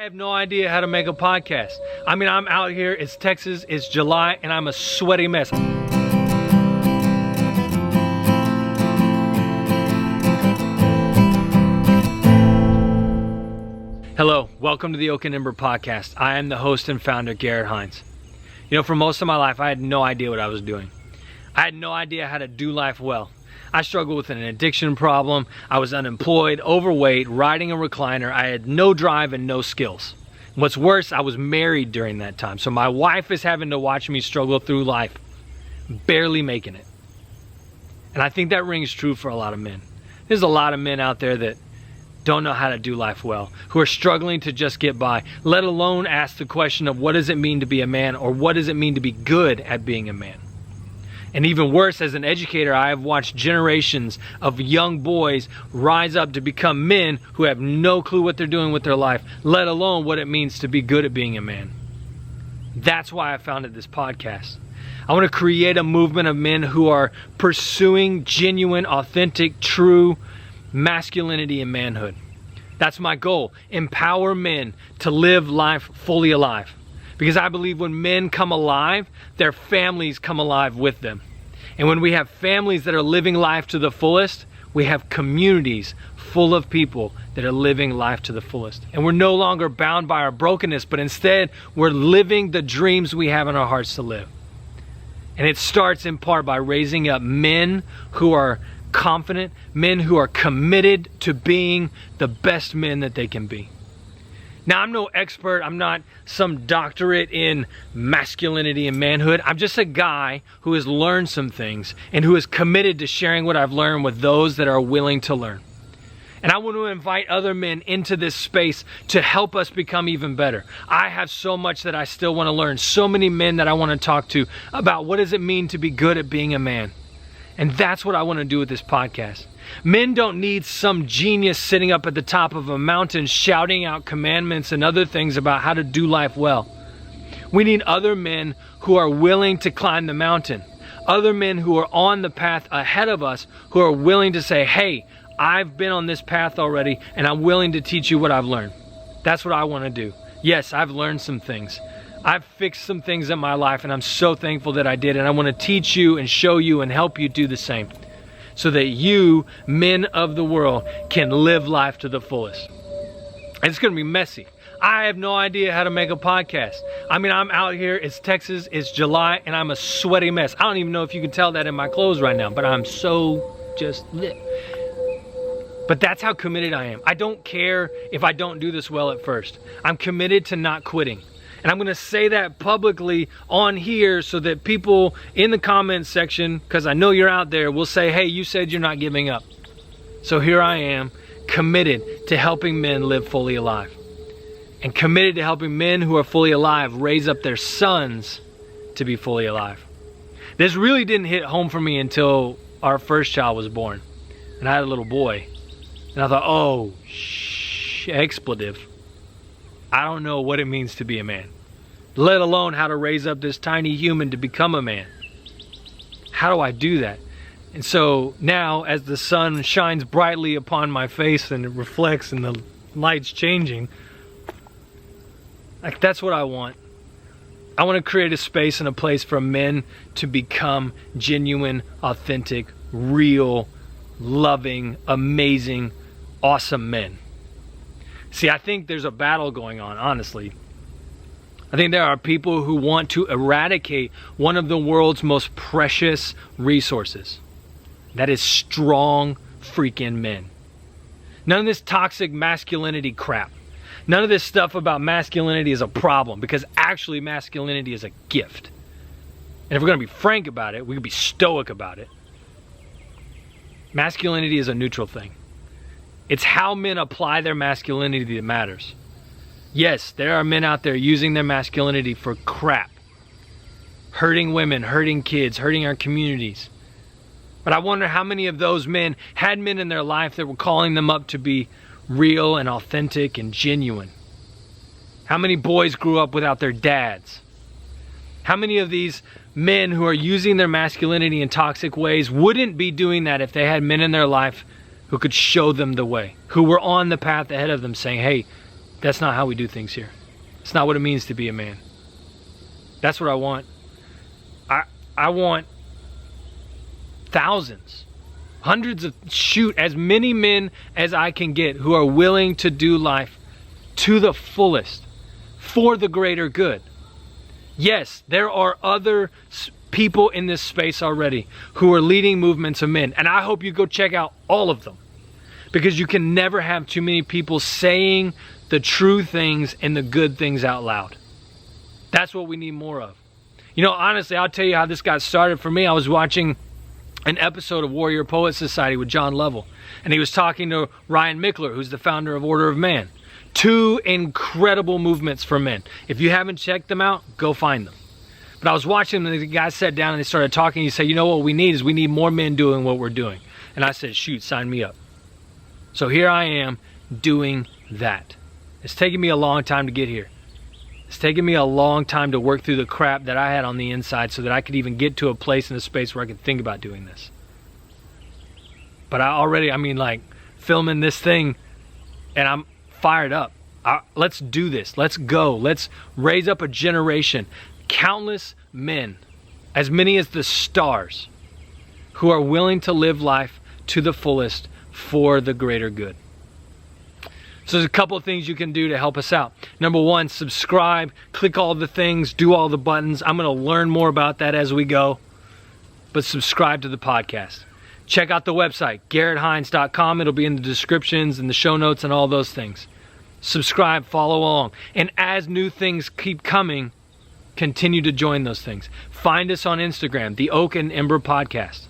have no idea how to make a podcast. I mean, I'm out here, it's Texas, it's July, and I'm a sweaty mess. Hello, welcome to the Oak and Ember Podcast. I am the host and founder, Garrett Hines. You know, for most of my life, I had no idea what I was doing. I had no idea how to do life well. I struggled with an addiction problem. I was unemployed, overweight, riding a recliner. I had no drive and no skills. What's worse, I was married during that time. So my wife is having to watch me struggle through life, barely making it. And I think that rings true for a lot of men. There's a lot of men out there that don't know how to do life well, who are struggling to just get by, let alone ask the question of what does it mean to be a man, or what does it mean to be good at being a man? And even worse, as an educator, I have watched generations of young boys rise up to become men who have no clue what they're doing with their life, let alone what it means to be good at being a man. That's why I founded this podcast. I want to create a movement of men who are pursuing genuine, authentic, true masculinity and manhood. That's my goal. Empower men to live life fully alive. Because I believe when men come alive, their families come alive with them. And when we have families that are living life to the fullest, we have communities full of people that are living life to the fullest. And we're no longer bound by our brokenness, but instead we're living the dreams we have in our hearts to live. And it starts in part by raising up men who are confident, men who are committed to being the best men that they can be. Now, I'm no expert. I'm not some doctorate in masculinity and manhood. I'm just a guy who has learned some things and who is committed to sharing what I've learned with those that are willing to learn. And I want to invite other men into this space to help us become even better. I have so much that I still want to learn. So many men that I want to talk to about what does it mean to be good at being a man. And that's what I want to do with this podcast. Men don't need some genius sitting up at the top of a mountain shouting out commandments and other things about how to do life well. We need other men who are willing to climb the mountain. Other men who are on the path ahead of us who are willing to say, hey, I've been on this path already and I'm willing to teach you what I've learned. That's what I want to do. Yes, I've learned some things. I've fixed some things in my life and I'm so thankful that I did. And I want to teach you and show you and help you do the same so that you, men of the world, can live life to the fullest. And it's going to be messy. I have no idea how to make a podcast. I mean, I'm out here, it's Texas, it's July, and I'm a sweaty mess. I don't even know if you can tell that in my clothes right now, but I'm so just lit. But that's how committed I am. I don't care if I don't do this well at first. I'm committed to not quitting. And I'm going to say that publicly on here so that people in the comments section, because I know you're out there, will say, hey, you said you're not giving up. So here I am, committed to helping men live fully alive. And committed to helping men who are fully alive raise up their sons to be fully alive. This really didn't hit home for me until our first child was born. And I had a little boy. And I thought, oh, expletive. I don't know what it means to be a man, let alone how to raise up this tiny human to become a man. How do I do that? And so now as the sun shines brightly upon my face and it reflects and the light's changing, like that's what I want. I want to create a space and a place for men to become genuine, authentic, real, loving, amazing, awesome men. See, I think there's a battle going on, honestly. I think there are people who want to eradicate one of the world's most precious resources. That is strong freaking men. None of this toxic masculinity crap. None of this stuff about masculinity is a problem, because actually masculinity is a gift. And if we're going to be frank about it, we can be stoic about it. Masculinity is a neutral thing. It's how men apply their masculinity that matters. Yes, there are men out there using their masculinity for crap. Hurting women, hurting kids, hurting our communities. But I wonder how many of those men had men in their life that were calling them up to be real and authentic and genuine. How many boys grew up without their dads? How many of these men who are using their masculinity in toxic ways wouldn't be doing that if they had men in their life who could show them the way, who were on the path ahead of them saying, hey, That's not how we do things here. It's not what it means to be a man. That's what I want. I want thousands, hundreds of, as many men as I can get who are willing to do life to the fullest for the greater good. Yes, there are other people in this space already who are leading movements of men, and I hope you go check out all of them, because you can never have too many people saying the true things and the good things out loud. That's what we need more of. You know, honestly, I'll tell you how this got started for me. I was watching an episode of Warrior Poet Society with John Lovell, and he was talking to Ryan Mickler, who's the founder of Order of Man. 2 incredible movements for men. If you haven't checked them out, go find them. But I was watching them, and the guys sat down and they started talking. He said, you know what we need is we need more men doing what we're doing. And I said, shoot, sign me up. So here I am doing that. It's taken me a long time to get here. It's taken me a long time to work through the crap that I had on the inside so that I could even get to a place in a space where I could think about doing this. But filming this thing, and I'm fired up. Let's do this. Let's go. Let's raise up a generation. Countless men, as many as the stars, who are willing to live life to the fullest for the greater good. So there's a couple of things you can do to help us out. Number 1, subscribe, click all the things, do all the buttons. I'm going to learn more about that as we go. But subscribe to the podcast. Check out the website, GarrettHines.com. It'll be in the descriptions and the show notes and all those things. Subscribe, follow along. And as new things keep coming, continue to join those things. Find us on Instagram, the Oak and Ember Podcast.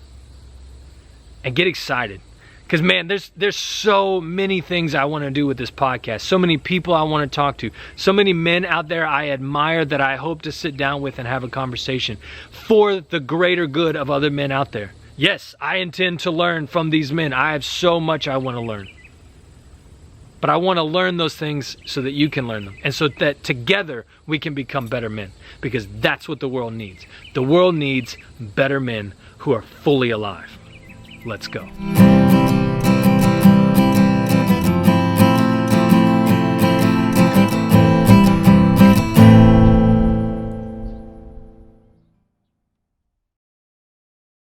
And get excited. Because, man, there's so many things I want to do with this podcast. So many people I want to talk to. So many men out there I admire that I hope to sit down with and have a conversation for the greater good of other men out there. Yes, I intend to learn from these men. I have so much I want to learn. But I want to learn those things so that you can learn them. And so that together we can become better men. Because that's what the world needs. The world needs better men who are fully alive. Let's go.